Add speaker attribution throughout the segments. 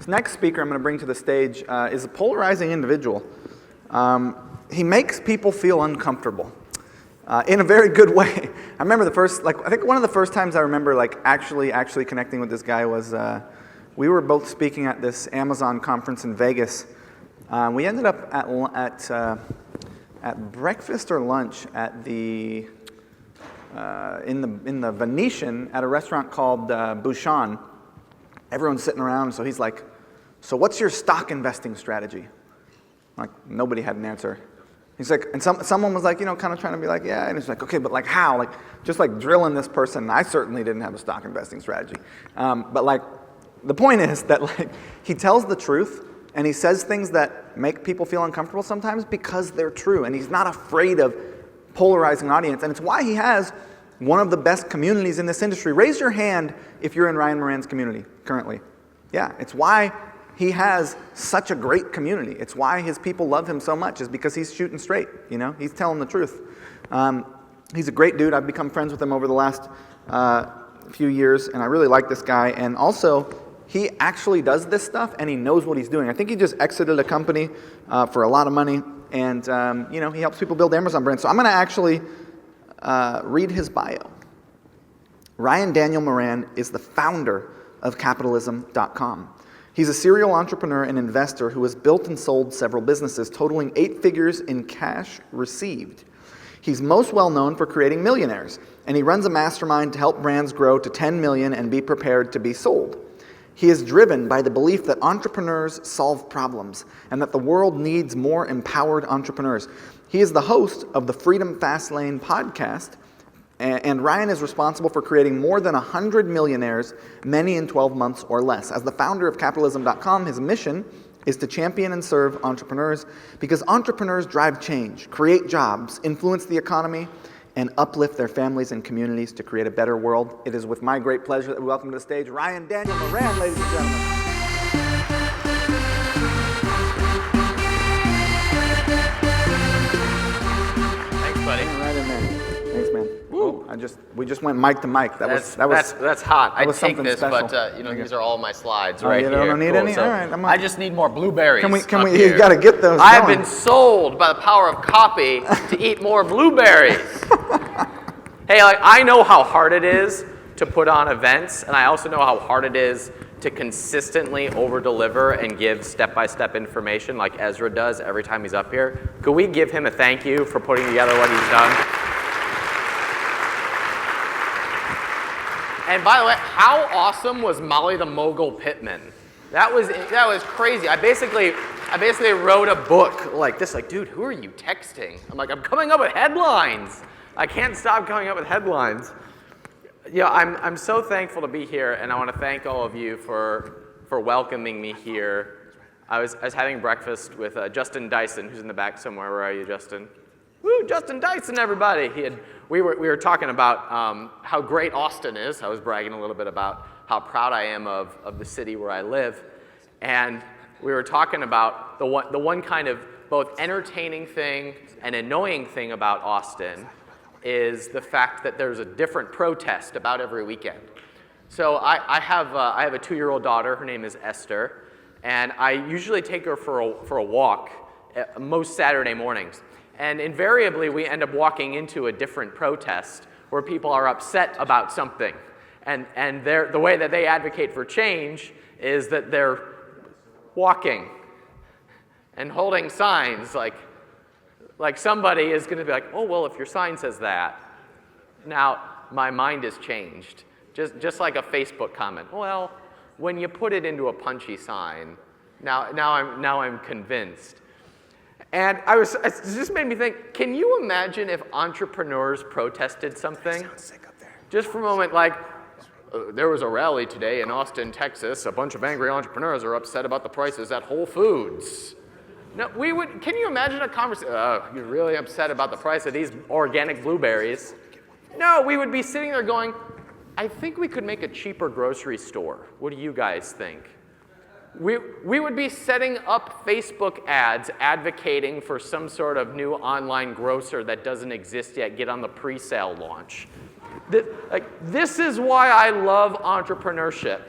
Speaker 1: This next speaker I'm going to bring to the stage is a polarizing individual. He makes people feel uncomfortable in a very good way. I remember I think one of the first times I remember actually connecting with this guy was we were both speaking at this Amazon conference in Vegas. We ended up at breakfast or lunch at the in the Venetian at a restaurant called Bouchon. Everyone's sitting around, so he's like, "So what's your stock investing strategy?" Like nobody had an answer. He's like, and someone was like, kind of trying to be like, yeah, and he's like, okay, but like how? Like just like drilling this person. I certainly didn't have a stock investing strategy, but like the point is that like he tells the truth. And he says things that make people feel uncomfortable sometimes because they're true. And he's not afraid of polarizing an audience. And it's why he has one of the best communities in this industry. Raise your hand if you're in Ryan Moran's community currently. Yeah, it's why he has such a great community. It's why his people love him so much, is because he's shooting straight. He's telling the truth. He's a great dude. I've become friends with him over the last few years. And I really like this guy. And also, he actually does this stuff, and he knows what he's doing. I think he just exited a company for a lot of money, and he helps people build Amazon brands. So I'm going to actually read his bio. Ryan Daniel Moran is the founder of Capitalism.com. He's a serial entrepreneur and investor who has built and sold several businesses, totaling 8 figures in cash received. He's most well known for creating millionaires, and he runs a mastermind to help brands grow to 10 million and be prepared to be sold. He is driven by the belief that entrepreneurs solve problems and that the world needs more empowered entrepreneurs. He is the host of the Freedom Fastlane podcast, and Ryan is responsible for creating more than 100 millionaires, many in 12 months or less. As the founder of Capitalism.com, his mission is to champion and serve entrepreneurs because entrepreneurs drive change, create jobs, influence the economy, and uplift their families and communities to create a better world. It is with my great pleasure that we welcome to the stage Ryan Daniel Moran, ladies and gentlemen.
Speaker 2: Thanks, buddy.
Speaker 1: Right in there. Thanks, man. Oh, we just went mic to mic.
Speaker 2: That's hot. I take this,
Speaker 1: special.
Speaker 2: but these are all my slides right here.
Speaker 1: You don't need any?
Speaker 2: So
Speaker 1: all right.
Speaker 2: I just need more blueberries.
Speaker 1: Can we? You got to get those.
Speaker 2: I've been sold by the power of copy to eat more blueberries. Hey, I know how hard it is to put on events, and I also know how hard it is to consistently over-deliver and give step-by-step information like Ezra does every time he's up here. Could we give him a thank you for putting together what he's done? And by the way, how awesome was Molly the Mogul Pittman? That was crazy. I basically wrote a book like this, like, dude, who are you texting? I'm coming up with headlines. I can't stop coming up with headlines. I'm so thankful to be here, and I want to thank all of you for welcoming me here. I was having breakfast with Justin Dyson, who's in the back somewhere. Where are you, Justin? Woo, Justin Dyson, everybody! We were talking about how great Austin is. I was bragging a little bit about how proud I am of the city where I live, and we were talking about the one kind of both entertaining thing and annoying thing about Austin is the fact that there's a different protest about every weekend. So I have a 2-year-old daughter. Her name is Esther, and I usually take her for a walk most Saturday mornings. And invariably, we end up walking into a different protest where people are upset about something. And the way that they advocate for change is that they're walking and holding signs like somebody is going to be like, oh, well, if your sign says that, now my mind has changed. Just like a Facebook comment. Well, when you put it into a punchy sign, now I'm convinced. And it just made me think, can you imagine if entrepreneurs protested something?
Speaker 1: Sounds sick up there.
Speaker 2: Just for a moment, there was a rally today in Austin, Texas. A bunch of angry entrepreneurs are upset about the prices at Whole Foods. No, can you imagine a conversation? You're really upset about the price of these organic blueberries. No, we would be sitting there going, I think we could make a cheaper grocery store. What do you guys think? We would be setting up Facebook ads advocating for some sort of new online grocer that doesn't exist yet, get on the pre-sale launch. This is why I love entrepreneurship.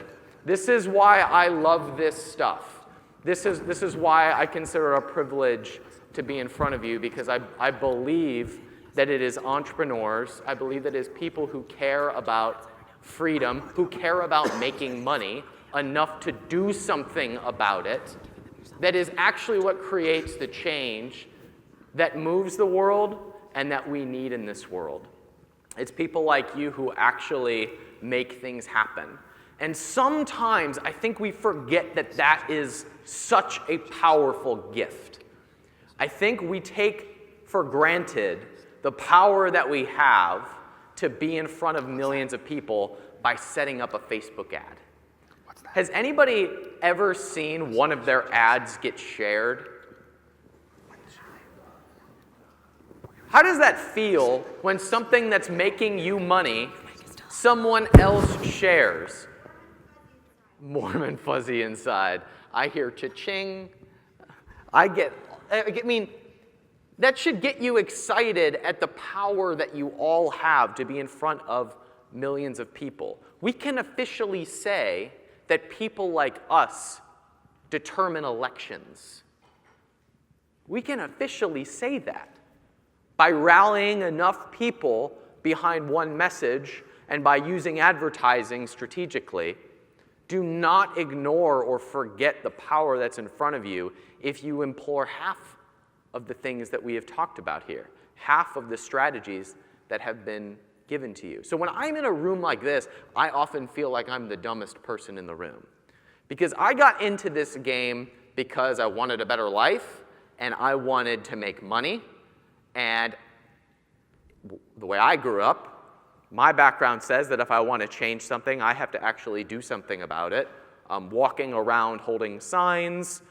Speaker 2: This is why I love this stuff. This is why I consider it a privilege to be in front of you, because I believe that it is entrepreneurs, I believe that it is people who care about freedom, who care about making money enough to do something about it, that is actually what creates the change that moves the world and that we need in this world. It's people like you who actually make things happen. And sometimes I think we forget that that is such a powerful gift. I think we take for granted the power that we have to be in front of millions of people by setting up a Facebook ad. Has anybody ever seen one of their ads get shared? How does that feel when something that's making you money, someone else shares? Warm and fuzzy inside. I hear cha-ching. I mean, that should get you excited at the power that you all have to be in front of millions of people. We can officially say that people like us determine elections. We can officially say that by rallying enough people behind one message and by using advertising strategically. Do not ignore or forget the power that's in front of you if you employ half of the things that we have talked about here, half of the strategies that have been given to you. So when I'm in a room like this, I often feel like I'm the dumbest person in the room. Because I got into this game because I wanted a better life, and I wanted to make money. And the way I grew up, my background says that if I want to change something, I have to actually do something about it. Walking around holding signs,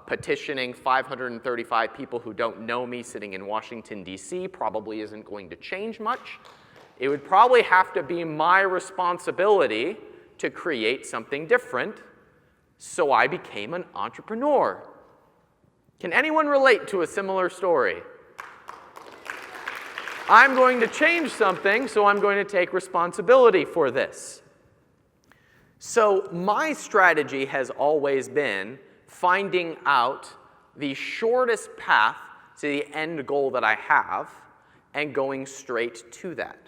Speaker 2: petitioning 535 people who don't know me sitting in Washington, D.C. probably isn't going to change much. It would probably have to be my responsibility to create something different, so I became an entrepreneur. Can anyone relate to a similar story? I'm going to change something, so I'm going to take responsibility for this. So my strategy has always been finding out the shortest path to the end goal that I have and going straight to that.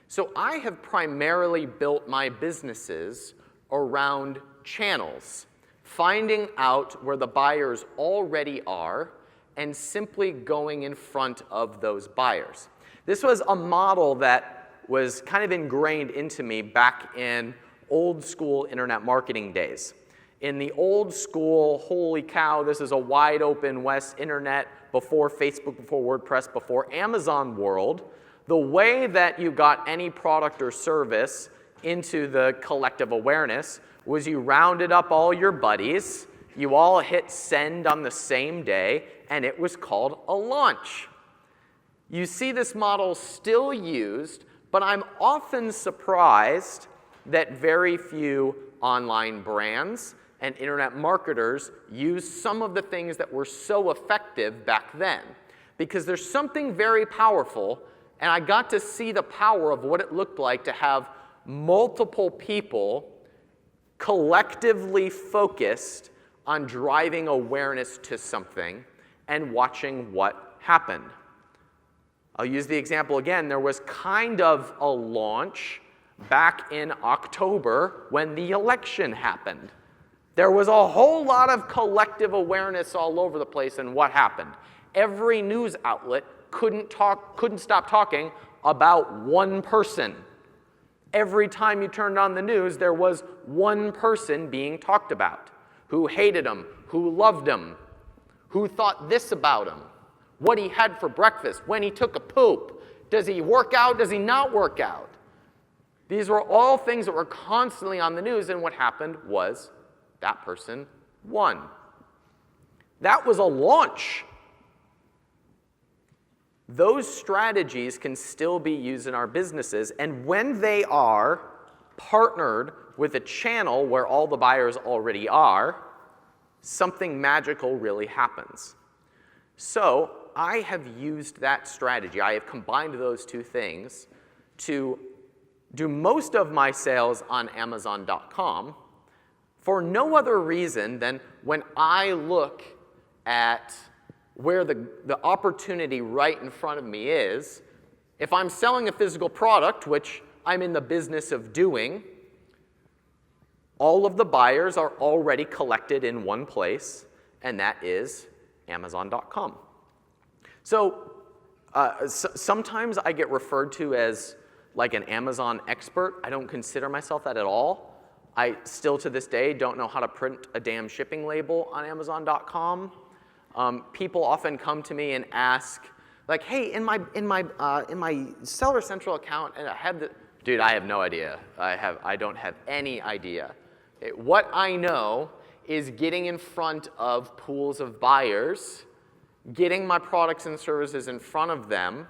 Speaker 2: So I have primarily built my businesses around channels, finding out where the buyers already are and simply going in front of those buyers. This was a model that was kind of ingrained into me back in old school internet marketing days. In the old school, holy cow, this is a wide open West internet, before Facebook, before WordPress, before Amazon world, the way that you got any product or service into the collective awareness was you rounded up all your buddies, you all hit send on the same day, and it was called a launch. You see this model still used, but I'm often surprised that very few online brands and internet marketers use some of the things that were so effective back then. Because there's something very powerful, and I got to see the power of what it looked like to have multiple people collectively focused on driving awareness to something and watching what happened. I'll use the example again. There was kind of a launch back in October when the election happened. There was a whole lot of collective awareness all over the place, and what happened? Every news outlet couldn't stop talking about one person. Every time you turned on the news, there was one person being talked about, who hated him, who loved him, who thought this about him, what he had for breakfast, when he took a poop, does he work out, does he not work out? These were all things that were constantly on the news, and what happened was that person won. That was a launch. Those strategies can still be used in our businesses, and when they are partnered with a channel where all the buyers already are, something magical really happens. So I have used that strategy. I have combined those two things to do most of my sales on Amazon.com, for no other reason than when I look at where the opportunity right in front of me is, if I'm selling a physical product, which I'm in the business of doing, all of the buyers are already collected in one place, and that is Amazon.com. So sometimes I get referred to as like an Amazon expert. I don't consider myself that at all. I still to this day don't know how to print a damn shipping label on Amazon.com. People often come to me and ask, like, hey, in my Seller Central account, and I have the, dude, I have no idea. I don't have any idea. What I know is getting in front of pools of buyers, getting my products and services in front of them,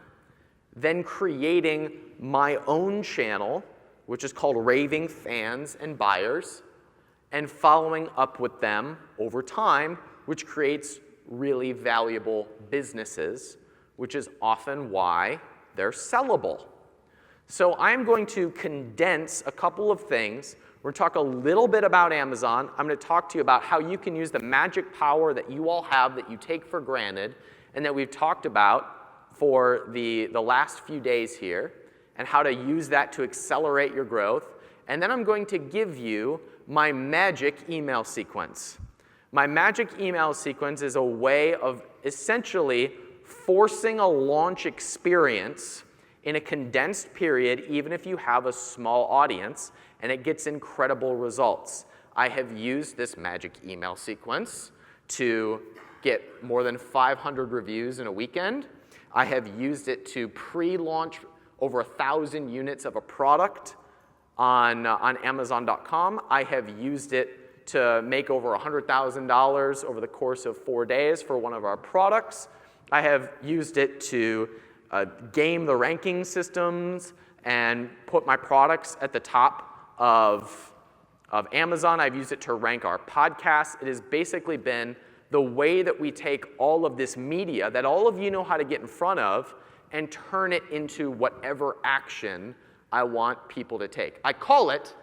Speaker 2: then creating my own channel, which is called Raving Fans and Buyers, and following up with them over time, which creates really valuable businesses, which is often why they're sellable. So I'm going to condense a couple of things. We're going to talk a little bit about Amazon. I'm going to talk to you about how you can use the magic power that you all have that you take for granted and that we've talked about for the last few days here, and how to use that to accelerate your growth. And then I'm going to give you my magic email sequence. My magic email sequence is a way of essentially forcing a launch experience in a condensed period, even if you have a small audience, and it gets incredible results. I have used this magic email sequence to get more than 500 reviews in a weekend. I have used it to pre-launch over 1,000 units of a product on Amazon.com. I have used it to make over $100,000 over the course of 4 days for one of our products. I have used it to game the ranking systems and put my products at the top of Amazon. I've used it to rank our podcasts. It has basically been the way that we take all of this media that all of you know how to get in front of and turn it into whatever action I want people to take. I call it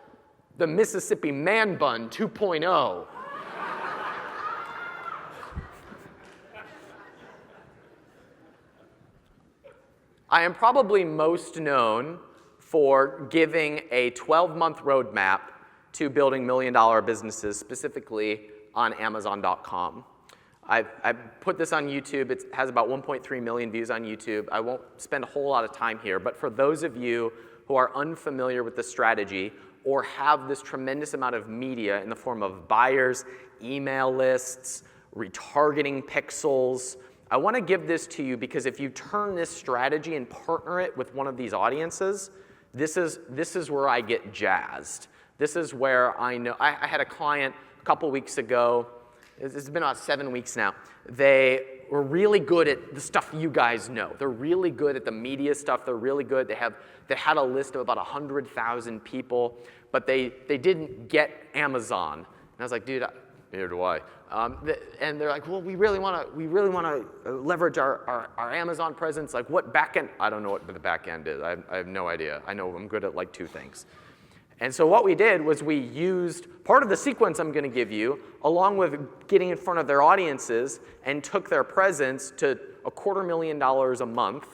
Speaker 2: the Mississippi Man Bun 2.0. I am probably most known for giving a 12-month roadmap to building million-dollar businesses, specifically on Amazon.com. I've put this on YouTube. It has about 1.3 million views on YouTube. I won't spend a whole lot of time here, but for those of you who are unfamiliar with the strategy or have this tremendous amount of media in the form of buyers, email lists, retargeting pixels, I want to give this to you because if you turn this strategy and partner it with one of these audiences, this is where I get jazzed. This is where I know. I had a client a couple weeks ago. It's been about 7 weeks now. They were really good at the stuff you guys know. They're really good at the media stuff. They're really good. They had a list of about 100,000 people, but they didn't get Amazon. And I was like, dude, neither do I. And they're like, well, we really want to leverage our Amazon presence. Like, what backend? I don't know what the backend is. I have no idea. I know I'm good at like 2 things. And so what we did was we used part of the sequence I'm going to give you, along with getting in front of their audiences, and took their presence to $250,000 a month.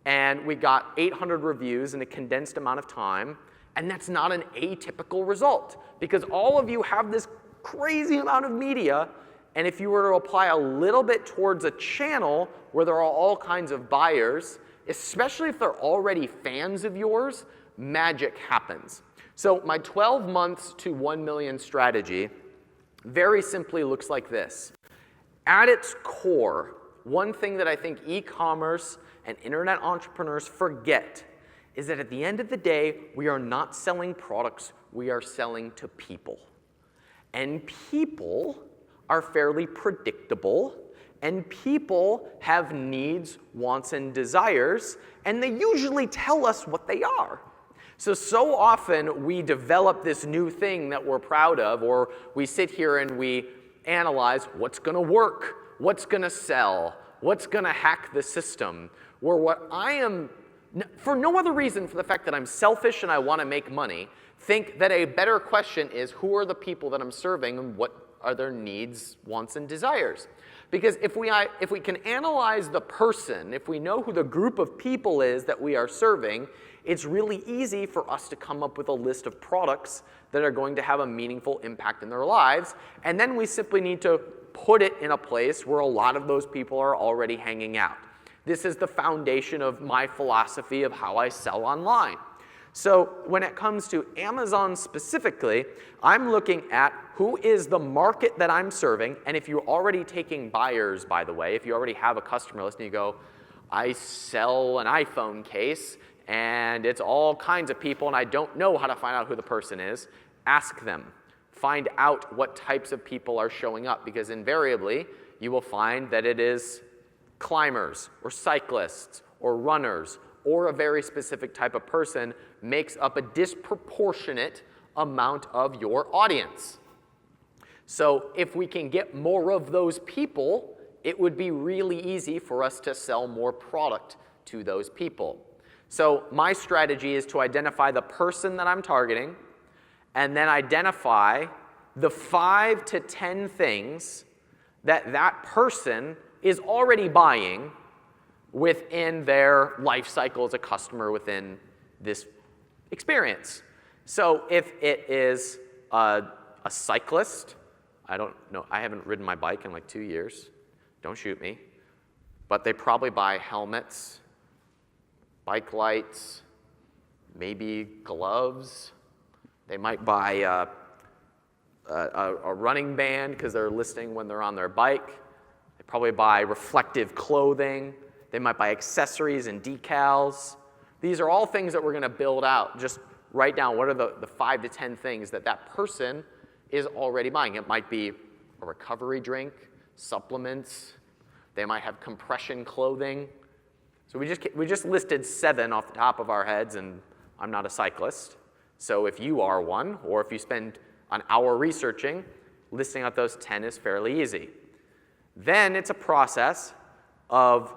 Speaker 2: And we got 800 reviews in a condensed amount of time. And that's not an atypical result, because all of you have this crazy amount of media. And if you were to apply a little bit towards a channel where there are all kinds of buyers, especially if they're already fans of yours, magic happens. So my 12 months to 1 million strategy very simply looks like this. At its core, one thing that I think e-commerce and internet entrepreneurs forget is that at the end of the day, we are not selling products, we are selling to people. And people are fairly predictable, and people have needs, wants, and desires, and they usually tell us what they are. So often we develop this new thing that we're proud of, or we sit here and we analyze what's going to work, what's going to sell, what's going to hack the system, where what I am, for no other reason for the fact that I'm selfish and I want to make money, think that a better question is, who are the people that I'm serving and what are their needs, wants, and desires? Because if we can analyze the person, if we know who the group of people is that we are serving, it's really easy for us to come up with a list of products that are going to have a meaningful impact in their lives. And then we simply need to put it in a place where a lot of those people are already hanging out. This is the foundation of my philosophy of how I sell online. So when it comes to Amazon specifically, I'm looking at who is the market that I'm serving. And if you're already taking buyers, by the way, if you already have a customer list and you go, I sell an iPhone case and it's all kinds of people and I don't know how to find out who the person is, ask them. Find out what types of people are showing up, because invariably you will find that it is climbers or cyclists or runners or a very specific type of person makes up a disproportionate amount of your audience. So if we can get more of those people, it would be really easy for us to sell more product to those people. So my strategy is to identify the person that I'm targeting and then identify the 5 to 10 things that that person is already buying within their life cycle as a customer within this experience. So if it is a cyclist, I don't know, I haven't ridden my bike in like 2 years, don't shoot me, but they probably buy helmets, bike lights, maybe gloves. They might buy a running band because they're listening when they're on their bike. They probably buy reflective clothing. They might buy accessories and decals. These are all things that we're going to build out. Just write down what are the 5 to 10 things that that person is already buying. It might be a recovery drink, supplements. They might have compression clothing. So we just listed 7 off the top of our heads, and I'm not a cyclist. So if you are one, or if you spend an hour researching, listing out those 10 is fairly easy. Then it's a process of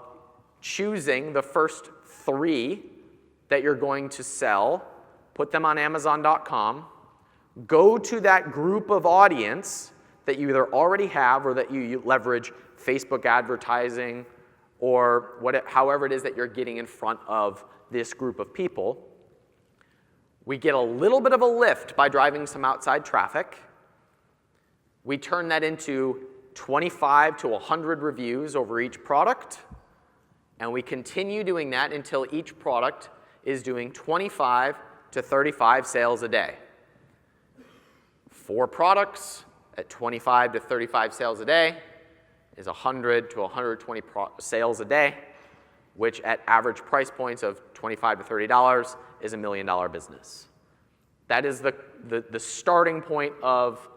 Speaker 2: choosing the first 3 that you're going to sell, put them on Amazon.com, go to that group of audience that you either already have or that you leverage Facebook advertising or however it is that you're getting in front of this group of people. We get a little bit of a lift by driving some outside traffic. We turn that into 25 to 100 reviews over each product, and we continue doing that until each product is doing 25 to 35 sales a day. 4 products at 25 to 35 sales a day is 100 to 120 sales a day, which at average price points of $25 to $30 is $1 million business. That is the starting point of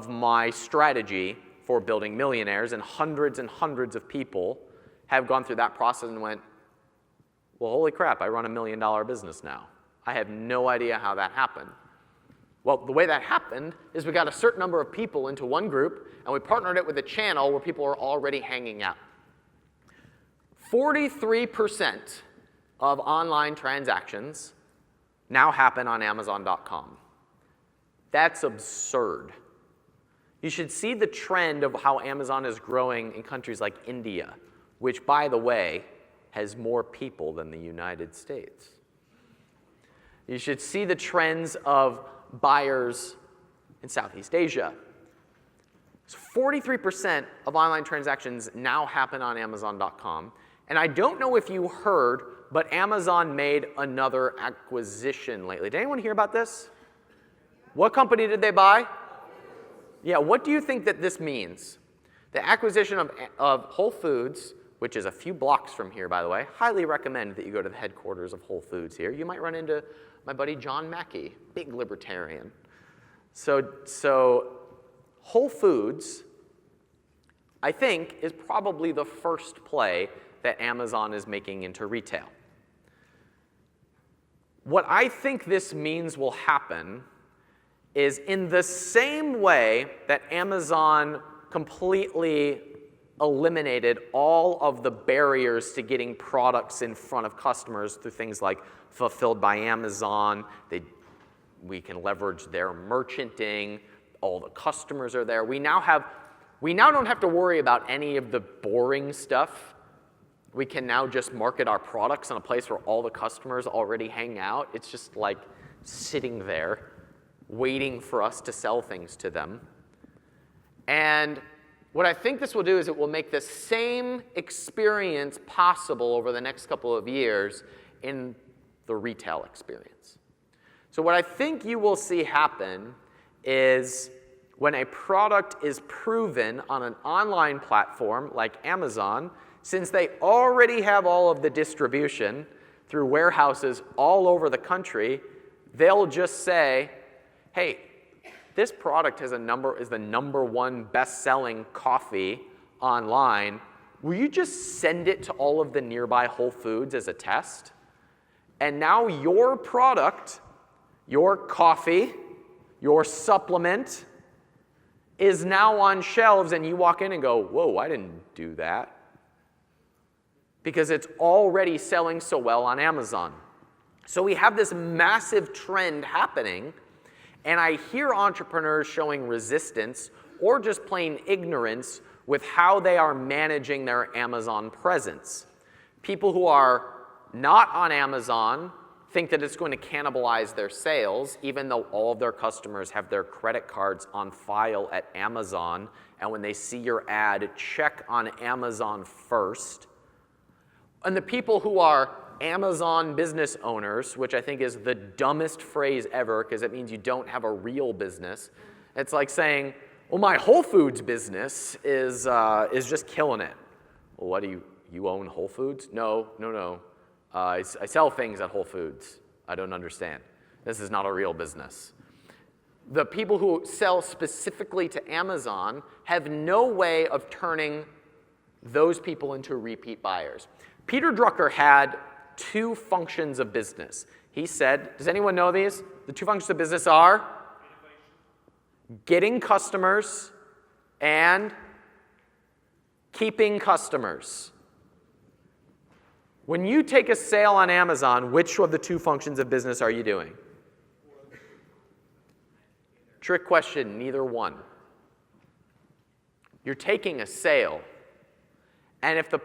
Speaker 2: my strategy for building millionaires, and hundreds of people have gone through that process and went, well, holy crap, I run $1 million business now. I have no idea how that happened. Well, the way that happened is we got a certain number of people into one group, and we partnered it with a channel where people are already hanging out. 43% of online transactions now happen on Amazon.com. That's absurd. You should see the trend of how Amazon is growing in countries like India, which, by the way, has more people than the United States. You should see the trends of buyers in Southeast Asia. So 43% of online transactions now happen on Amazon.com. And I don't know if you heard, but Amazon made another acquisition lately. Did anyone hear about this? What company did they buy? Yeah, what do you think that this means? The acquisition of Whole Foods, which is a few blocks from here, by the way. Highly recommend that you go to the headquarters of Whole Foods here. You might run into my buddy John Mackey, big libertarian. So Whole Foods, I think, is probably the first play that Amazon is making into retail. What I think this means will happen is, in the same way that Amazon completely eliminated all of the barriers to getting products in front of customers through things like Fulfilled by Amazon, they We can leverage their merchanting. All the customers are there. We now don't have to worry about any of the boring stuff. We can now just market our products in a place where all the customers already hang out. It's just like sitting there waiting for us to sell things to them. And what I think this will do is it will make the same experience possible over the next couple of years in the retail experience. So what I think you will see happen is when a product is proven on an online platform like Amazon, since they already have all of the distribution through warehouses all over the country, they'll just say, hey, this product is the number one best-selling coffee online. Will you just send it to all of the nearby Whole Foods as a test? And now your product, your coffee, your supplement is now on shelves, and you walk in and go, whoa, I didn't do that. Because it's already selling so well on Amazon. So we have this massive trend happening, and I hear entrepreneurs showing resistance or just plain ignorance with how they are managing their Amazon presence. People who are not on Amazon think that it's going to cannibalize their sales, even though all of their customers have their credit cards on file at Amazon, and when they see your ad, check on Amazon first. And the people who are Amazon business owners, which I think is the dumbest phrase ever because it means you don't have a real business. It's like saying, well, my Whole Foods business is just killing it. Well, what do you own Whole Foods? No. I sell things at Whole Foods. I don't understand. This is not a real business. The people who sell specifically to Amazon have no way of turning those people into repeat buyers. Peter Drucker had two functions of business. He said, does anyone know these? The two functions of business are getting customers and keeping customers. When you take a sale on Amazon, which of the two functions of business are you doing? Trick question, neither one. You're taking a sale, and if the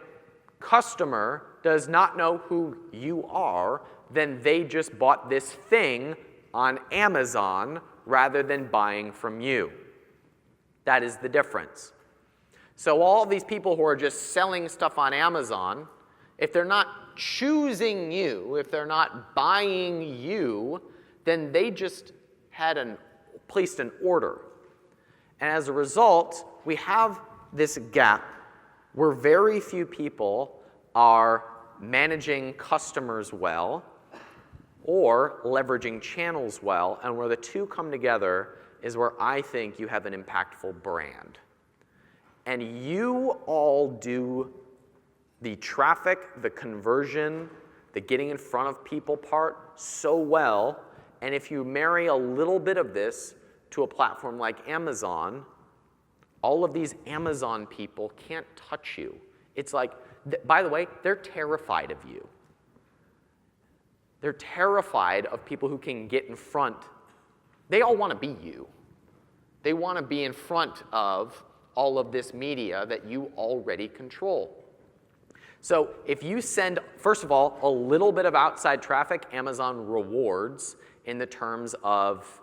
Speaker 2: customer does not know who you are, then they just bought this thing on Amazon rather than buying from you. That is the difference. So all these people who are just selling stuff on Amazon, if they're not choosing you, if they're not buying you, then they just had placed an order. And as a result, we have this gap where very few people are managing customers well or leveraging channels well, and where the two come together is where I think you have an impactful brand. And you all do the traffic, the conversion, the getting in front of people part so well, and if you marry a little bit of this to a platform like Amazon, all of these Amazon people can't touch you. It's like, by the way, they're terrified of you. They're terrified of people who can get in front. They all want to be you. They want to be in front of all of this media that you already control. So if you send, first of all, a little bit of outside traffic, Amazon rewards in the terms of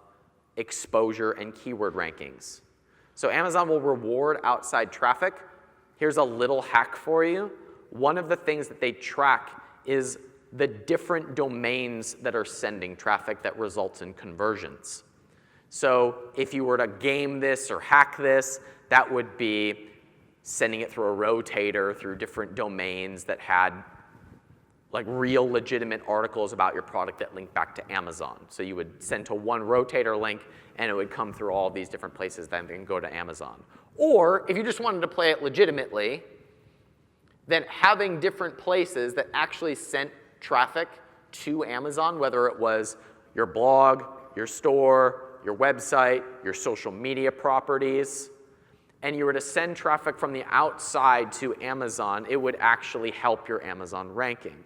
Speaker 2: exposure and keyword rankings. So Amazon will reward outside traffic. Here's a little hack for you. One of the things that they track is the different domains that are sending traffic that results in conversions. So if you were to game this or hack this, that would be sending it through a rotator through different domains that had like real legitimate articles about your product that linked back to Amazon. So you would send to one rotator link and it would come through all these different places then and go to Amazon. Or if you just wanted to play it legitimately, then having different places that actually sent traffic to Amazon, whether it was your blog, your store, your website, your social media properties, and you were to send traffic from the outside to Amazon, it would actually help your Amazon ranking.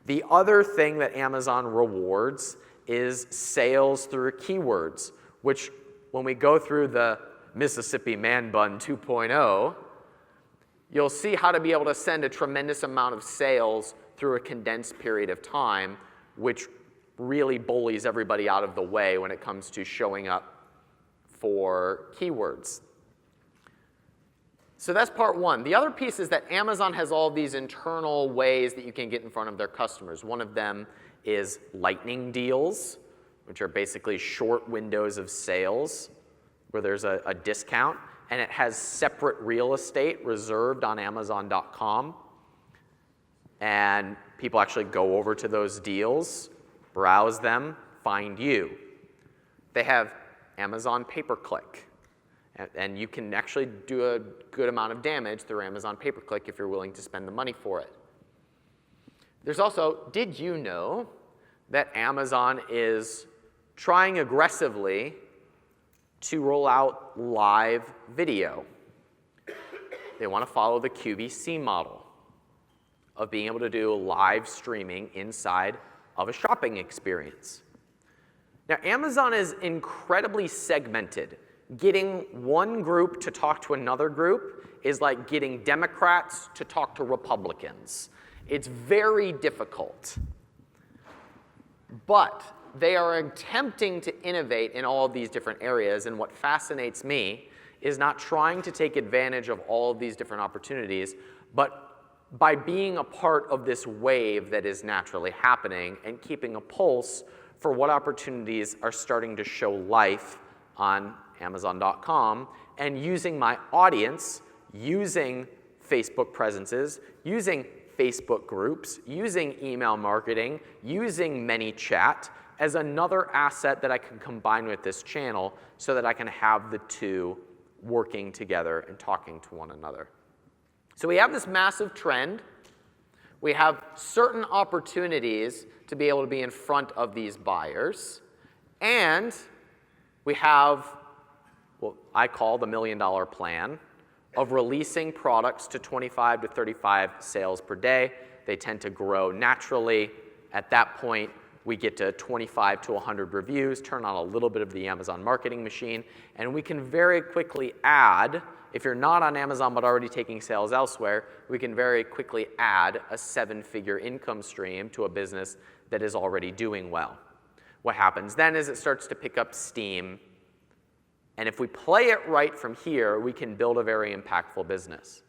Speaker 2: The other thing that Amazon rewards is sales through keywords, which when we go through the Mississippi Man Bun 2.0, you'll see how to be able to send a tremendous amount of sales through a condensed period of time, which really bullies everybody out of the way when it comes to showing up for keywords. So that's part one. The other piece is that Amazon has all these internal ways that you can get in front of their customers. One of them is lightning deals, which are basically short windows of sales where there's a discount, and it has separate real estate reserved on Amazon.com. And people actually go over to those deals, browse them, find you. They have Amazon pay-per-click. And you can actually do a good amount of damage through Amazon pay-per-click if you're willing to spend the money for it. There's also, did you know that Amazon is trying aggressively to roll out live video? They want to follow the QVC model of being able to do live streaming inside of a shopping experience. Now, Amazon is incredibly segmented. Getting one group to talk to another group is like getting Democrats to talk to Republicans. It's very difficult. But they are attempting to innovate in all of these different areas, and what fascinates me is not trying to take advantage of all of these different opportunities, but by being a part of this wave that is naturally happening and keeping a pulse for what opportunities are starting to show life on Amazon.com, and using my audience, using Facebook presences, using Facebook groups, using email marketing, using ManyChat as another asset that I can combine with this channel so that I can have the two working together and talking to one another. So we have this massive trend. We have certain opportunities to be able to be in front of these buyers. And we have what I call the $1 million plan of releasing products to 25 to 35 sales per day. They tend to grow naturally. At that point, we get to 25 to 100 reviews, turn on a little bit of the Amazon marketing machine, and we can very quickly add, if you're not on Amazon but already taking sales elsewhere, we can very quickly add a 7-figure income stream to a business that is already doing well. What happens then is it starts to pick up steam, and if we play it right from here, we can build a very impactful business.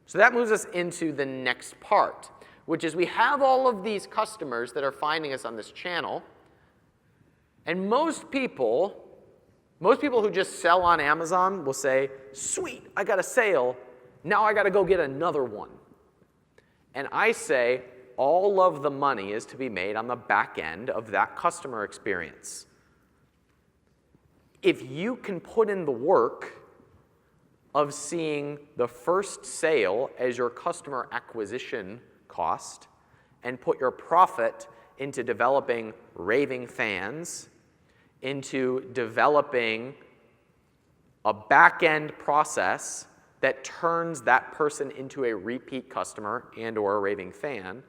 Speaker 2: So that moves us into the next part, which is we have all of these customers that are finding us on this channel, and most people who just sell on Amazon will say, sweet, I got a sale, now I got to go get another one. And I say, all of the money is to be made on the back end of that customer experience. If you can put in the work of seeing the first sale as your customer acquisition cost and put your profit into developing raving fans, into developing a back-end process that turns that person into a repeat customer and or a raving fan,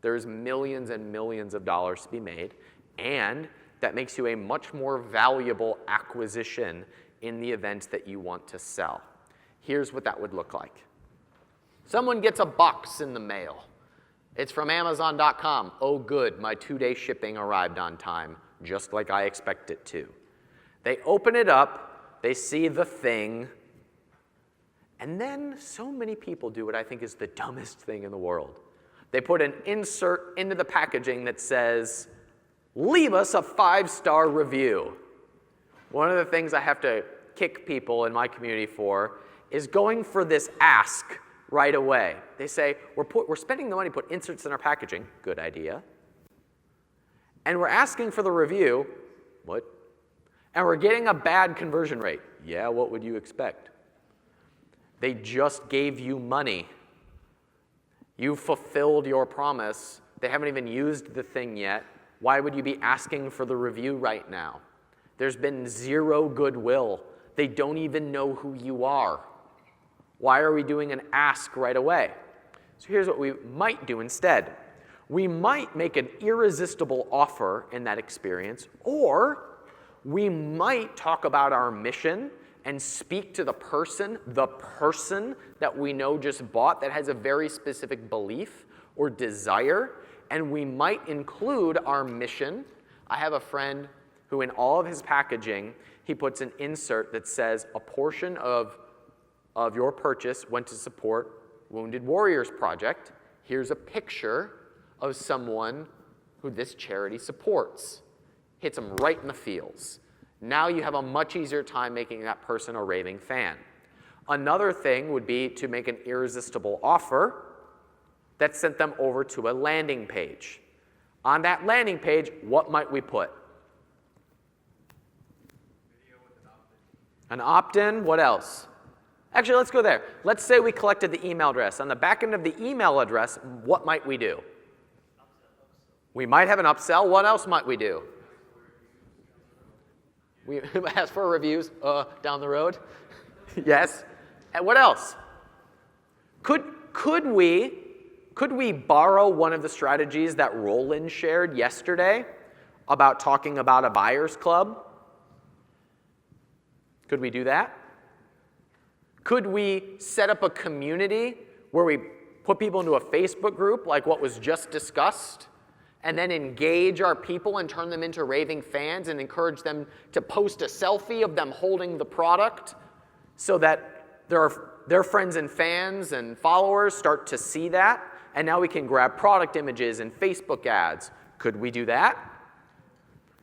Speaker 2: there's millions and millions of dollars to be made, and that makes you a much more valuable acquisition in the event that you want to sell. Here's what that would look like. Someone gets a box in the mail. It's from Amazon.com. Oh, good, my 2-day shipping arrived on time, just like I expect it to. They open it up, they see the thing, and then so many people do what I think is the dumbest thing in the world. They put an insert into the packaging that says, leave us a 5-star review. One of the things I have to kick people in my community for is going for this ask right away. They say, we're spending the money to put inserts in our packaging. Good idea. And we're asking for the review. What? And we're getting a bad conversion rate. Yeah, what would you expect? They just gave you money. You fulfilled your promise. They haven't even used the thing yet. Why would you be asking for the review right now? There's been zero goodwill. They don't even know who you are. Why are we doing an ask right away? So here's what we might do instead. We might make an irresistible offer in that experience, or we might talk about our mission and speak to the person that we know just bought that has a very specific belief or desire, and we might include our mission. I have a friend who in all of his packaging, he puts an insert that says a portion of your purchase went to support Wounded Warriors Project. Here's a picture of someone who this charity supports. Hits them right in the feels. Now you have a much easier time making that person a raving fan. Another thing would be to make an irresistible offer that sent them over to a landing page. On that landing page, what might we put? An opt-in, what else? Actually, let's go there. Let's say we collected the email address. On the back end of the email address, what might we do? We might have an upsell. What else might we do? We ask for reviews down the road. Yes. And what else? Could we borrow one of the strategies that Roland shared yesterday about talking about a buyer's club? Could we do that? Could we set up a community where we put people into a Facebook group like what was just discussed, and then engage our people and turn them into raving fans and encourage them to post a selfie of them holding the product so that their friends and fans and followers start to see that, and now we can grab product images and Facebook ads. Could we do that?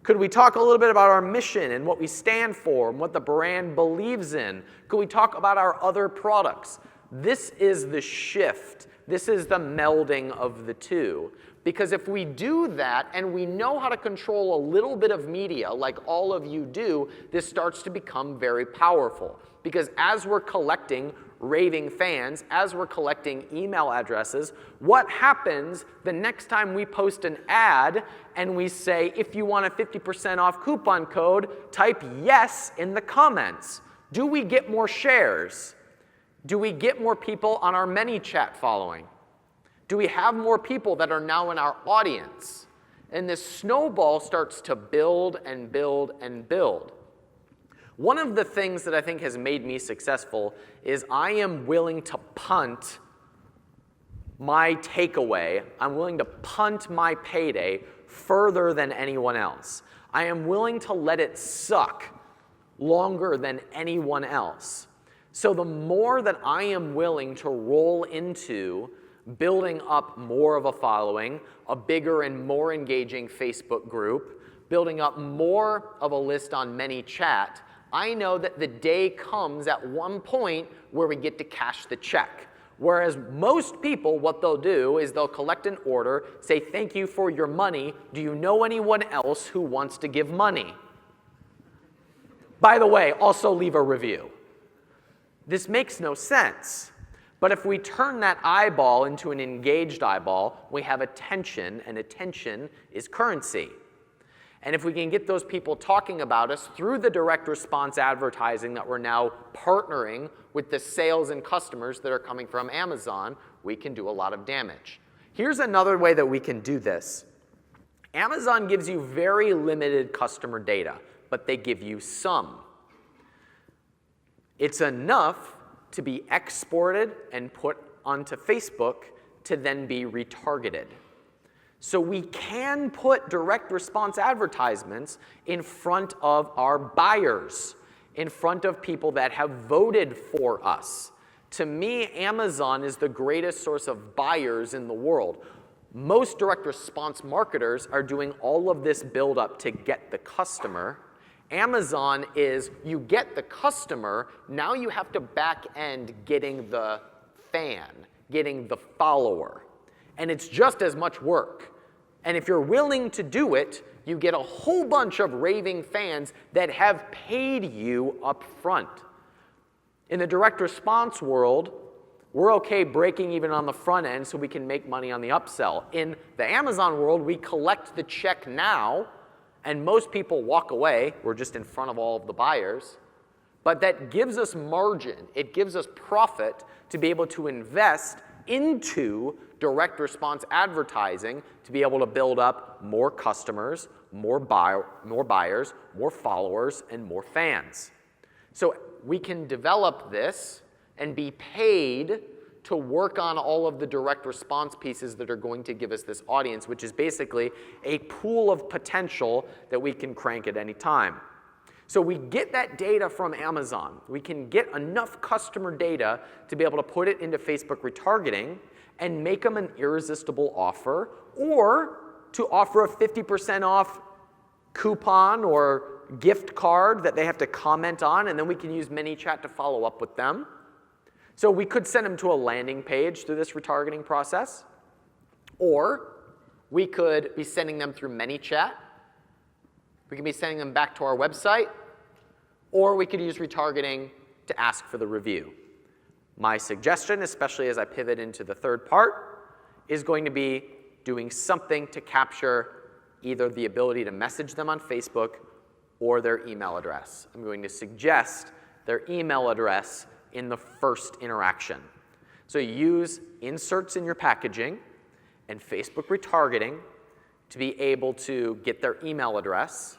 Speaker 2: Could we talk a little bit about our mission and what we stand for and what the brand believes in? Could we talk about our other products? This is the shift. This is the melding of the two. Because if we do that and we know how to control a little bit of media like all of you do, this starts to become very powerful. Because as we're collecting raving fans, as we're collecting email addresses, what happens the next time we post an ad and we say, if you want a 50% off coupon code, type yes in the comments? Do we get more shares? Do we get more people on our ManyChat following? Do we have more people that are now in our audience? And this snowball starts to build and build and build. One of the things that I think has made me successful is I am willing to punt my takeaway. I'm willing to punt my payday further than anyone else. I am willing to let it suck longer than anyone else. So the more that I am willing to roll into building up more of a following, a bigger and more engaging Facebook group, building up more of a list on ManyChat, I know that the day comes at one point where we get to cash the check. Whereas most people, what they'll do is they'll collect an order, say, thank you for your money. Do you know anyone else who wants to give money? By the way, also leave a review. This makes no sense. But if we turn that eyeball into an engaged eyeball, we have attention, and attention is currency. And if we can get those people talking about us through the direct response advertising that we're now partnering with the sales and customers that are coming from Amazon, we can do a lot of damage. Here's another way that we can do this. Amazon gives you very limited customer data, but they give you some. It's enough to be exported and put onto Facebook to then be retargeted. So we can put direct response advertisements in front of our buyers, in front of people that have voted for us. To me, Amazon is the greatest source of buyers in the world. Most direct response marketers are doing all of this build-up to get the customer. Amazon is, you get the customer, now you have to back end getting the fan, getting the follower. And it's just as much work. And if you're willing to do it, you get a whole bunch of raving fans that have paid you up front. In the direct response world, we're okay breaking even on the front end so we can make money on the upsell. In the Amazon world, we collect the check now, and most people walk away. We're just in front of all of the buyers. But that gives us margin. It gives us profit to be able to invest into direct response advertising to be able to build up more customers, more buyers, more followers, and more fans. So we can develop this and be paid to work on all of the direct response pieces that are going to give us this audience, which is basically a pool of potential that we can crank at any time. So we get that data from Amazon. We can get enough customer data to be able to put it into Facebook retargeting and make them an irresistible offer, or to offer a 50% off coupon or gift card that they have to comment on, and then we can use ManyChat to follow up with them. So we could send them to a landing page through this retargeting process, or we could be sending them through ManyChat. We can be sending them back to our website, or we could use retargeting to ask for the review. My suggestion, especially as I pivot into the third part, is going to be doing something to capture either the ability to message them on Facebook or their email address. I'm going to suggest their email address in the first interaction. So use inserts in your packaging and Facebook retargeting to be able to get their email address.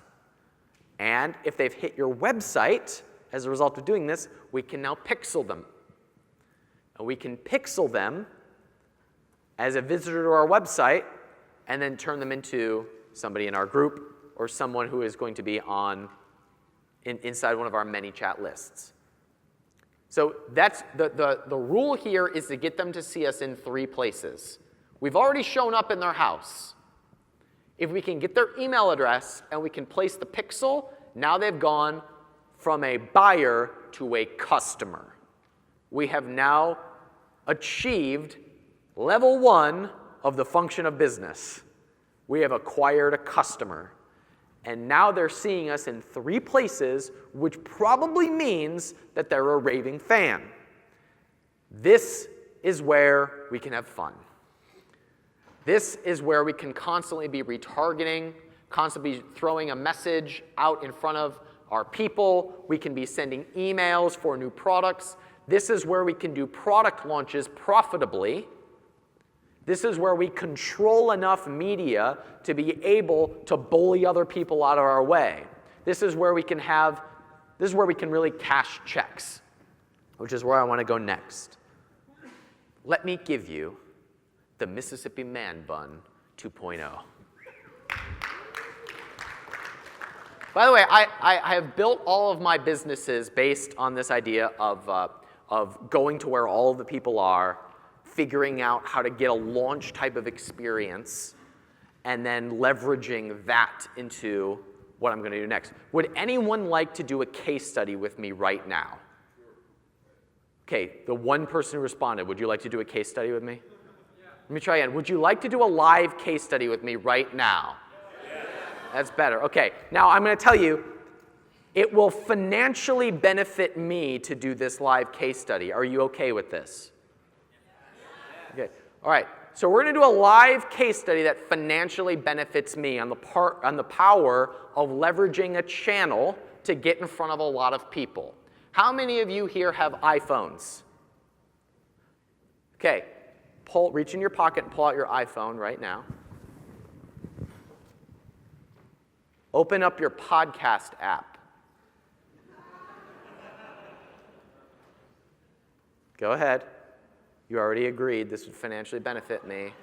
Speaker 2: And if they've hit your website as a result of doing this, we can now pixel them. And we can pixel them as a visitor to our website and then turn them into somebody in our group or someone who is going to be inside one of our ManyChat lists. So that's the rule here is to get them to see us in 3 places. We've already shown up in their house. If we can get their email address and we can place the pixel, now they've gone from a buyer to a customer. We have now achieved level 1 of the function of business. We have acquired a customer. And now they're seeing us in 3 places, which probably means that they're a raving fan. This is where we can have fun. This is where we can constantly be retargeting, constantly be throwing a message out in front of our people. We can be sending emails for new products. This is where we can do product launches profitably. This is where we control enough media to be able to bully other people out of our way. This is where we can really cash checks, which is where I want to go next. Let me give you the Mississippi Man Bun 2.0. By the way, I have built all of my businesses based on this idea of going to where all of the people are, figuring out how to get a launch type of experience, and then leveraging that into what I'm going to do next. Would anyone like to do a case study with me right now? Okay, the one person who responded, would you like to do a case study with me? Yeah. Let me try again. Would you like to do a live case study with me right now? Yeah. That's better. Okay, now I'm going to tell you, it will financially benefit me to do this live case study. Are you okay with this? Okay. All right. So we're going to do a live case study that financially benefits me on the power of leveraging a channel to get in front of a lot of people. How many of you here have iPhones? Okay. Reach in your pocket and pull out your iPhone right now. Open up your podcast app. Go ahead. You already agreed this would financially benefit me.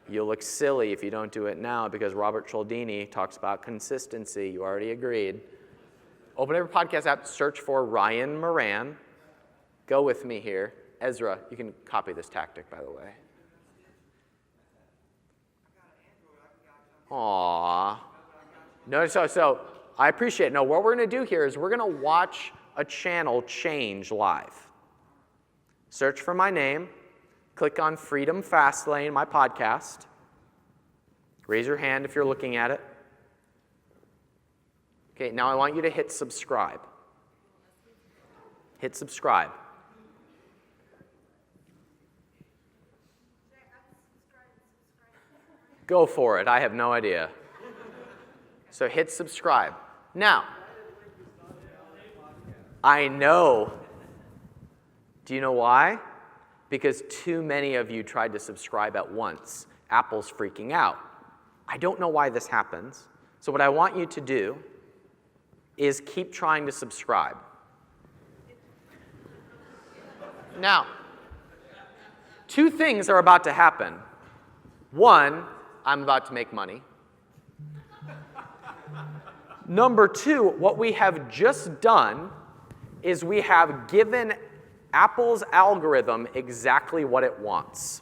Speaker 2: You'll look silly if you don't do it now because Robert Cialdini talks about consistency. You already agreed. Open up your podcast app, search for Ryan Moran. Go with me here. Ezra, you can copy this tactic, by the way. Aww. No, so I appreciate it. No, what we're going to do here is we're going to watch a channel change live. Search for my name, click on Freedom Fastlane, my podcast. Raise your hand if you're looking at it. Okay, now I want you to hit subscribe. Hit subscribe. Go for it. I have no idea. So hit subscribe. Now, I know. Do you know why? because too many of you tried to subscribe at once. Apple's freaking out. I don't know why this happens. So what I want you to do is keep trying to subscribe. Now, two things are about to happen. One, I'm about to make money. Number two, what we have just done is we have given Apple's algorithm exactly what it wants.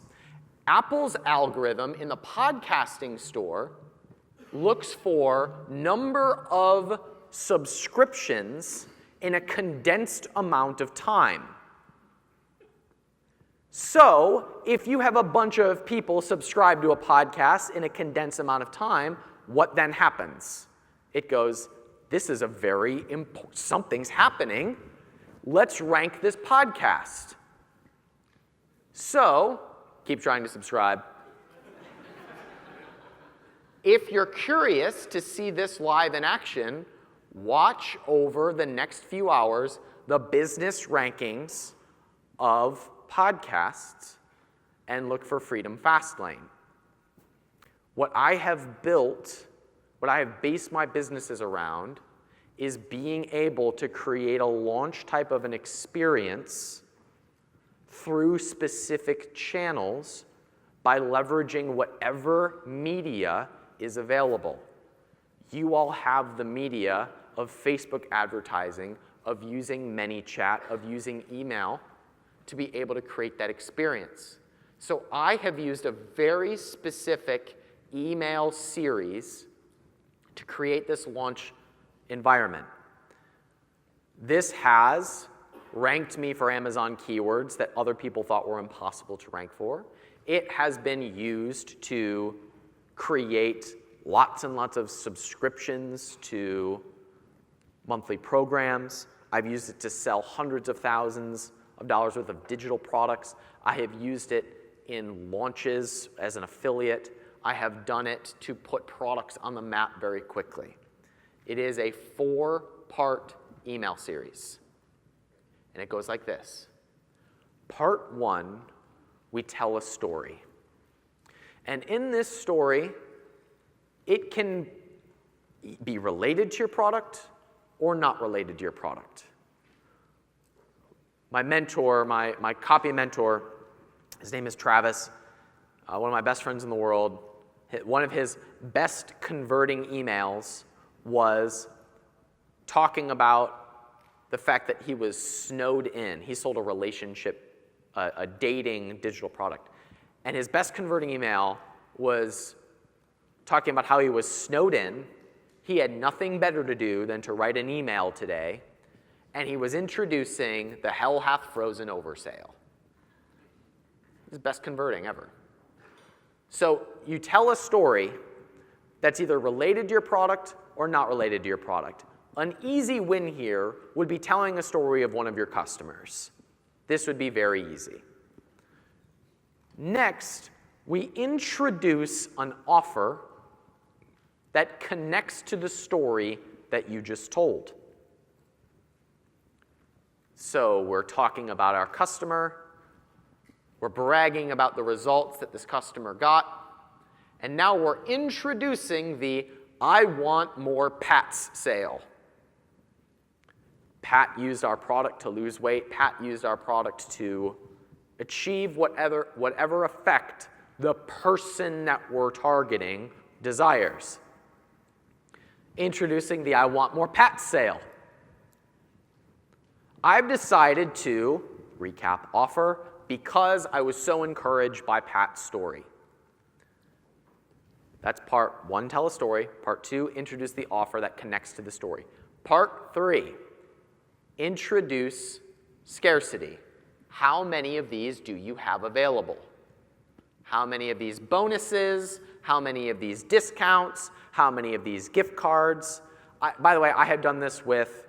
Speaker 2: Apple's algorithm in the podcasting store looks for number of subscriptions in a condensed amount of time. So, if you have a bunch of people subscribe to a podcast in a condensed amount of time, what then happens? It goes, this is a very important, something's happening. Let's rank this podcast. So, keep trying to subscribe. If you're curious to see this live in action, watch over the next few hours the business rankings of podcasts and look for Freedom Fastlane. What I have built, what I have based my businesses around, is being able to create a launch type of an experience through specific channels by leveraging whatever media is available. You all have the media of Facebook advertising, of using ManyChat, of using email to be able to create that experience. So I have used a very specific email series to create this launch environment. This has ranked me for Amazon keywords that other people thought were impossible to rank for. It has been used to create lots and lots of subscriptions to monthly programs. I've used it to sell hundreds of thousands of dollars worth of digital products. I have used it in launches as an affiliate. I have done it to put products on the map very quickly. It is a 4-part email series. And it goes like this. Part 1, we tell a story. And in this story, it can be related to your product or not related to your product. My mentor, my copy mentor, his name is Travis, one of my best friends in the world. One of his best converting emails was talking about the fact that he was snowed in. He sold a relationship, a dating digital product. And his best converting email was talking about how he was snowed in. He had nothing better to do than to write an email today. And he was introducing the Hell Hath Frozen Over sale. His best converting ever. So you tell a story that's either related to your product or not related to your product. An easy win here would be telling a story of one of your customers. This would be very easy. Next, we introduce an offer that connects to the story that you just told. So we're talking about our customer. We're bragging about the results that this customer got. And now we're introducing the I want more Pat's sale. Pat used our product to lose weight. Pat used our product to achieve whatever effect the person that we're targeting desires. Introducing the I want more Pat sale. I've decided to recap offer because I was so encouraged by Pat's story. That's part 1, tell a story. Part 2, introduce the offer that connects to the story. Part 3, introduce scarcity. How many of these do you have available? How many of these bonuses? How many of these discounts? How many of these gift cards? By the way, I have done this with,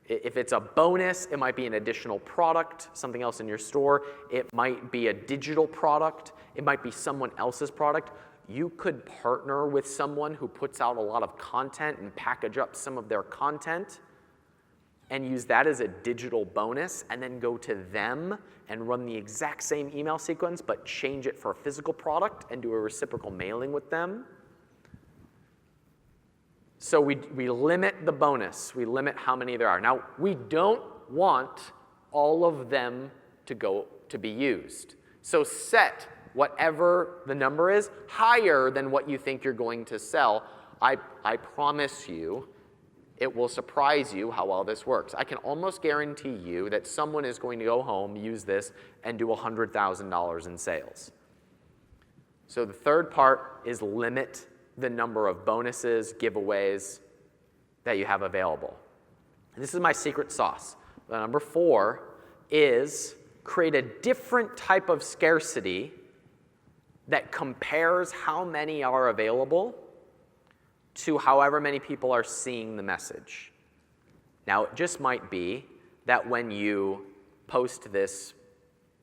Speaker 2: if it's a bonus, it might be an additional product, something else in your store. It might be a digital product. It might be someone else's product. You could partner with someone who puts out a lot of content and package up some of their content and use that as a digital bonus, and then go to them and run the exact same email sequence, but change it for a physical product and do a reciprocal mailing with them. So we limit the bonus. We limit how many there are. Now, we don't want all of them to be used. So set whatever the number is higher than what you think you're going to sell. I promise you, it will surprise you how well this works. I can almost guarantee you that someone is going to go home, use this, and do $100,000 in sales. So the third part is limit the number of bonuses, giveaways that you have available. And this is my secret sauce. The number 4 is create a different type of scarcity that compares how many are available to however many people are seeing the message. Now, it just might be that when you post this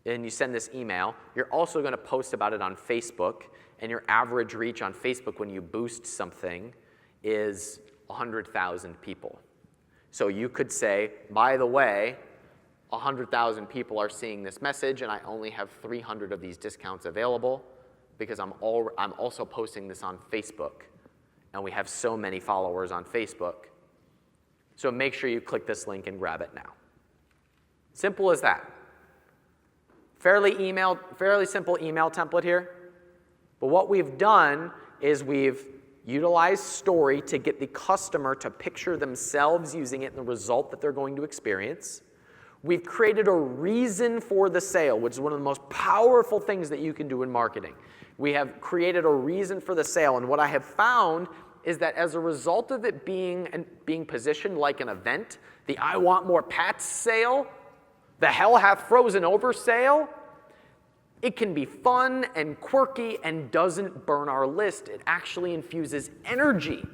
Speaker 2: and you send this email, you're also going to post about it on Facebook, and your average reach on Facebook when you boost something is 100,000 people. So you could say, by the way, 100,000 people are seeing this message, and I only have 300 of these discounts available because I'm also posting this on Facebook. And we have so many followers on Facebook. So make sure you click this link and grab it now. Simple as that. Fairly simple email template here. But what we've done is we've utilized story to get the customer to picture themselves using it and the result that they're going to experience. We've created a reason for the sale, which is one of the most powerful things that you can do in marketing. We have created a reason for the sale, and what I have found is that as a result of it being positioned like an event, the I Want More Pats sale, the Hell Hath Frozen Over sale, it can be fun and quirky and doesn't burn our list. It actually infuses energy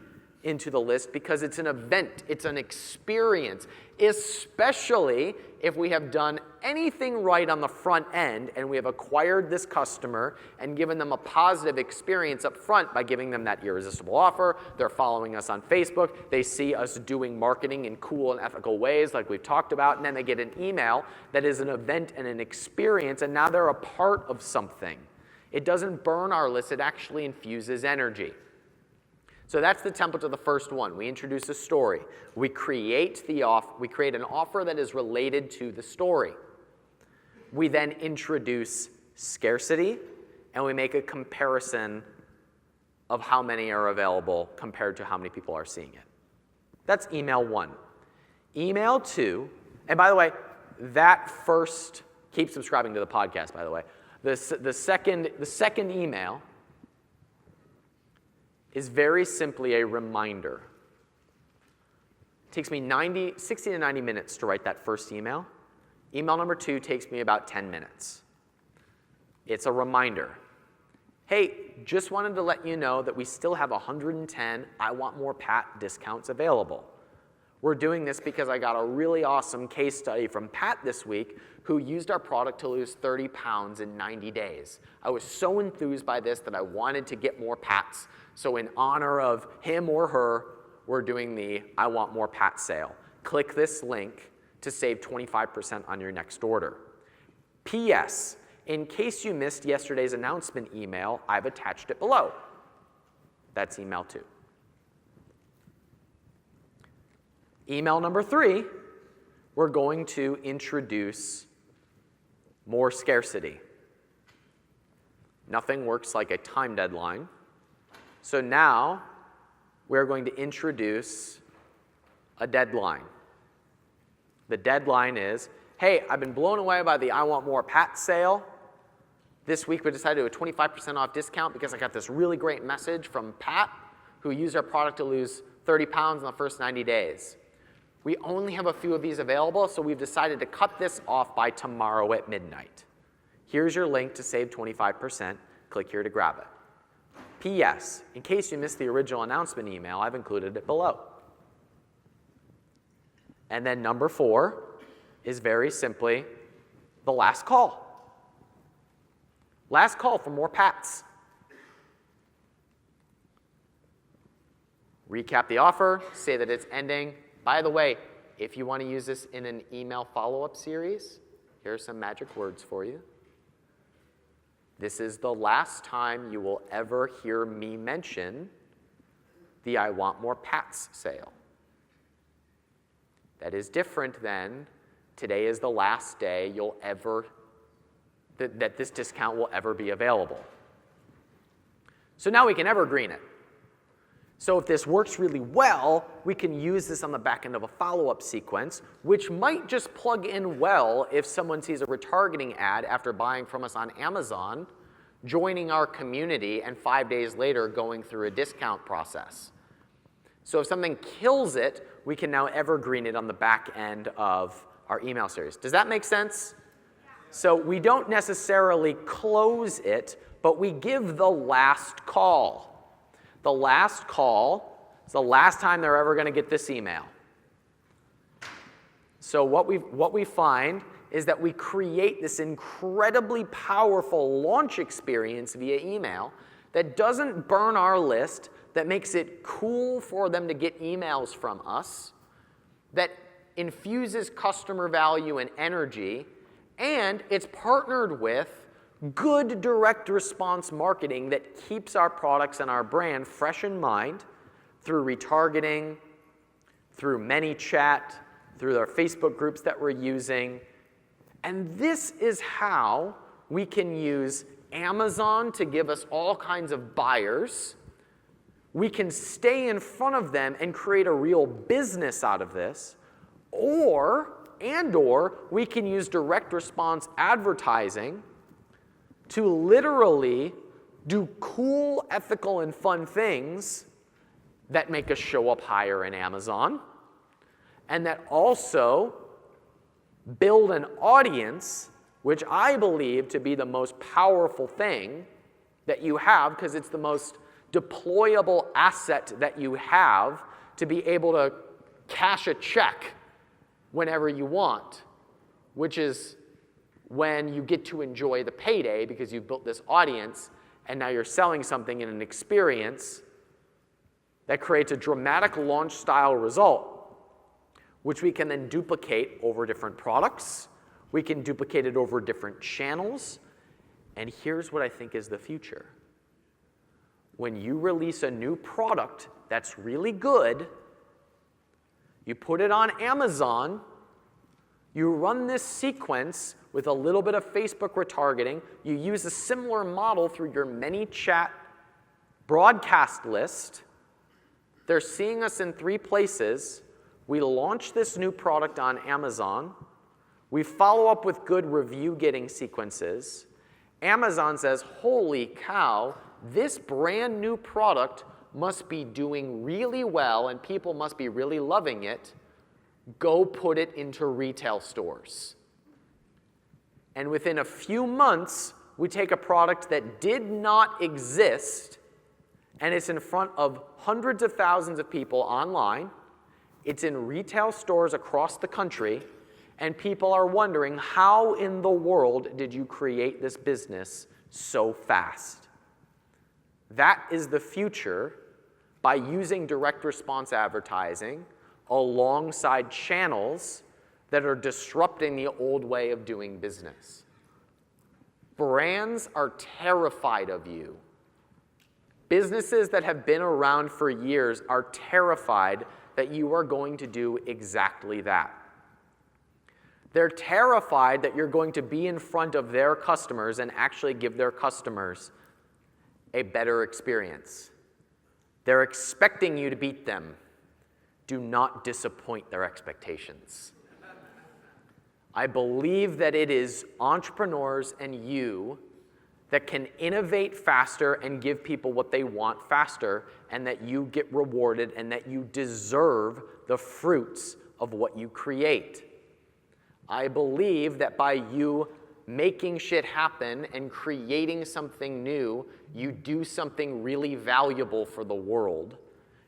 Speaker 2: into the list because it's an event, it's an experience, especially if we have done anything right on the front end and we have acquired this customer and given them a positive experience up front by giving them that irresistible offer. They're following us on Facebook. They see us doing marketing in cool and ethical ways like we've talked about, and then they get an email that is an event and an experience, and now they're a part of something. It doesn't burn our list. It actually infuses energy. So that's the template of the first one. We introduce a story. We create an offer that is related to the story. We then introduce scarcity, and we make a comparison of how many are available compared to how many people are seeing it. That's email 1. Email 2, and by the way, that first, keep subscribing to the podcast, by the way. The second email is very simply a reminder. It takes me 60 to 90 minutes to write that first email. Email number 2 takes me about 10 minutes. It's a reminder. Hey, just wanted to let you know that we still have 110 I Want More Pat discounts available. We're doing this because I got a really awesome case study from Pat this week who used our product to lose 30 pounds in 90 days. I was so enthused by this that I wanted to get more Pats. So in honor of him or her, we're doing the I Want More Pat sale. Click this link to save 25% on your next order. P.S. In case you missed yesterday's announcement email, I've attached it below. That's email 2. Email number 3, we're going to introduce more scarcity. Nothing works like a time deadline. So now we're going to introduce a deadline. The deadline is, hey, I've been blown away by the I Want More Pat sale. This week we decided to do a 25% off discount because I got this really great message from Pat who used our product to lose 30 pounds in the first 90 days. We only have a few of these available, so we've decided to cut this off by tomorrow at midnight. Here's your link to save 25%. Click here to grab it. P.S. In case you missed the original announcement email, I've included it below. And then number 4 is very simply the last call. Last call for more Pats. Recap the offer, say that it's ending. By the way, if you want to use this in an email follow-up series, here are some magic words for you. This is the last time you will ever hear me mention the I Want More Pats sale. That is different than today is the last day you'll ever, that this discount will ever be available. So now we can evergreen it. So if this works really well, we can use this on the back end of a follow-up sequence, which might just plug in well if someone sees a retargeting ad after buying from us on Amazon, joining our community, and 5 days later going through a discount process. So if something kills it, we can now evergreen it on the back end of our email series. Does that make sense? So we don't necessarily close it, but we give the last call. The last call is the last time they're ever going to get this email. So what we find is that we create this incredibly powerful launch experience via email that doesn't burn our list, that makes it cool for them to get emails from us, that infuses customer value and energy, and it's partnered with good direct response marketing that keeps our products and our brand fresh in mind through retargeting, through ManyChat, through our Facebook groups that we're using. And this is how we can use Amazon to give us all kinds of buyers. We can stay in front of them and create a real business out of this, or we can use direct response advertising to literally do cool, ethical, and fun things that make us show up higher in Amazon, and that also build an audience, which I believe to be the most powerful thing that you have, because it's the most deployable asset that you have to be able to cash a check whenever you want, which is when you get to enjoy the payday because you've built this audience and now you're selling something in an experience that creates a dramatic launch style result, which we can then duplicate over different products. We can duplicate it over different channels. And here's what I think is the future. When you release a new product that's really good, you put it on Amazon, you run this sequence with a little bit of Facebook retargeting. You use a similar model through your ManyChat broadcast list. They're seeing us in 3 places. We launch this new product on Amazon. We follow up with good review-getting sequences. Amazon says, holy cow, this brand new product must be doing really well and people must be really loving it. Go put it into retail stores. And within a few months, we take a product that did not exist, and it's in front of hundreds of thousands of people online. It's in retail stores across the country, and people are wondering, how in the world did you create this business so fast? That is the future by using direct response advertising alongside channels that are disrupting the old way of doing business. Brands are terrified of you. Businesses that have been around for years are terrified that you are going to do exactly that. They're terrified that you're going to be in front of their customers and actually give their customers a better experience. They're expecting you to beat them. Do not disappoint their expectations. I believe that it is entrepreneurs and you that can innovate faster and give people what they want faster, and that you get rewarded and that you deserve the fruits of what you create. I believe that by you making shit happen and creating something new, you do something really valuable for the world.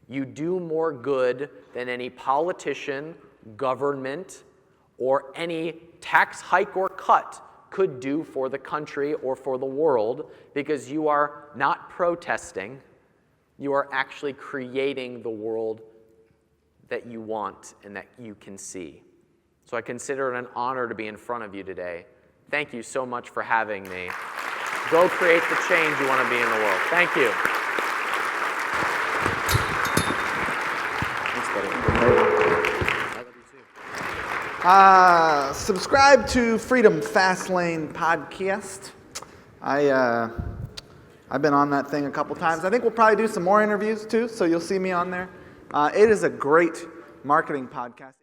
Speaker 2: You do more good than any politician, government, or any tax hike or cut could do for the country or for the world, because you are not protesting, you are actually creating the world that you want and that you can see. So I consider it an honor to be in front of you today. Thank you so much for having me. Go create the change you want to be in the world. Thank you.
Speaker 1: Thanks, buddy. Subscribe to Freedom Fastlane podcast. I've been on that thing a couple times. I think we'll probably do some more interviews too, so you'll see me on there. It is a great marketing podcast.